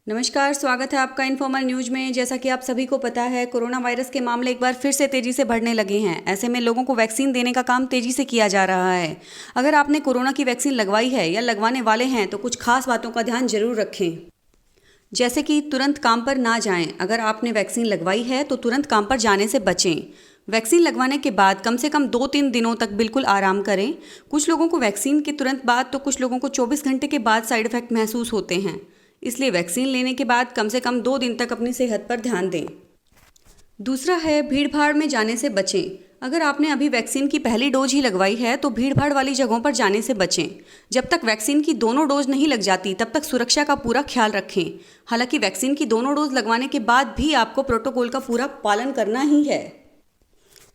नमस्कार, स्वागत है आपका इन्फॉर्मल न्यूज में। जैसा कि आप सभी को पता है, कोरोना वायरस के मामले एक बार फिर से तेजी से बढ़ने लगे हैं। ऐसे में लोगों को वैक्सीन देने का काम तेजी से किया जा रहा है। अगर आपने कोरोना की वैक्सीन लगवाई है या लगवाने वाले हैं तो कुछ खास बातों का ध्यान जरूर रखें। जैसे कि तुरंत काम पर ना जाएं। अगर आपने वैक्सीन लगवाई है तो तुरंत काम पर जाने से बचें। वैक्सीन लगवाने के बाद कम से कम 2-3 दिनों तक बिल्कुल आराम करें। कुछ लोगों को वैक्सीन के तुरंत बाद तो कुछ लोगों को 24 घंटे के बाद साइड इफेक्ट महसूस होते हैं। इसलिए वैक्सीन लेने के बाद कम से कम 2 दिन तक अपनी सेहत पर ध्यान दें। दूसरा है, भीड़ भाड़ में जाने से बचें। अगर आपने अभी वैक्सीन की पहली डोज ही लगवाई है तो भीड़ भाड़ वाली जगहों पर जाने से बचें। जब तक वैक्सीन की दोनों डोज नहीं लग जाती तब तक सुरक्षा का पूरा ख्याल रखें। हालांकि वैक्सीन की दोनों डोज लगवाने के बाद भी आपको प्रोटोकॉल का पूरा पालन करना ही है।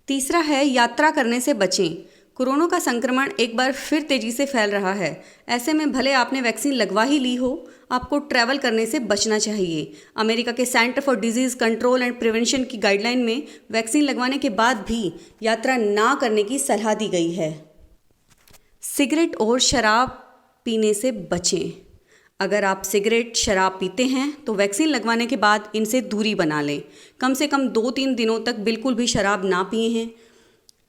तीसरा है, यात्रा करने से बचें। कोरोना का संक्रमण एक बार फिर तेजी से फैल रहा है। ऐसे में भले आपने वैक्सीन लगवा ही ली हो, आपको ट्रैवल करने से बचना चाहिए। अमेरिका के centre for disease control and prevention की गाइडलाइन में वैक्सीन लगवाने के बाद भी यात्रा ना करने की सलाह दी गई है। सिगरेट और शराब पीने से बचें। अगर आप सिगरेट, शराब पीते हैं तो वैक्सीन लगवाने के बाद इनसे दूरी बना लें। कम से कम 2-3 दिनों तक बिल्कुल भी शराब ना पिए हैं।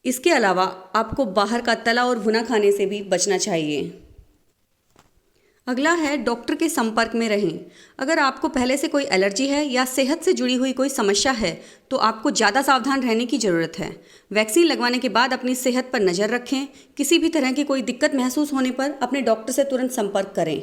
इसके अलावा आपको बाहर का तला और भुना खाने से भी बचना चाहिए। अगला है, डॉक्टर के संपर्क में रहें। अगर आपको पहले से कोई एलर्जी है या सेहत से जुड़ी हुई कोई समस्या है तो आपको ज़्यादा सावधान रहने की ज़रूरत है। वैक्सीन लगवाने के बाद अपनी सेहत पर नज़र रखें। किसी भी तरह की कोई दिक्कत महसूस होने पर अपने डॉक्टर से तुरंत संपर्क करें।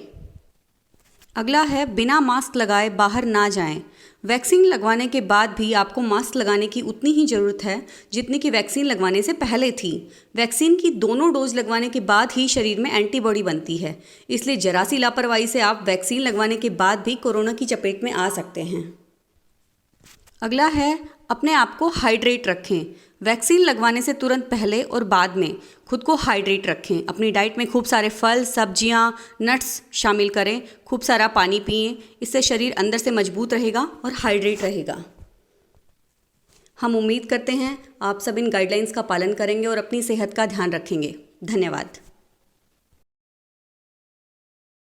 अगला है, बिना मास्क लगाए बाहर ना जाएं। वैक्सीन लगवाने के बाद भी आपको मास्क लगाने की उतनी ही ज़रूरत है जितनी कि वैक्सीन लगवाने से पहले थी। वैक्सीन की दोनों डोज लगवाने के बाद ही शरीर में एंटीबॉडी बनती है। इसलिए जरा सी लापरवाही से आप वैक्सीन लगवाने के बाद भी कोरोना की चपेट में आ सकते हैं। अगला है, अपने आप को हाइड्रेट रखें। वैक्सीन लगवाने से तुरंत पहले और बाद में खुद को हाइड्रेट रखें। अपनी डाइट में खूब सारे फल, सब्जियां, नट्स शामिल करें। खूब सारा पानी पिएं। इससे शरीर अंदर से मजबूत रहेगा और हाइड्रेट रहेगा। हम उम्मीद करते हैं आप सब इन गाइडलाइंस का पालन करेंगे और अपनी सेहत का ध्यान रखेंगे। धन्यवाद।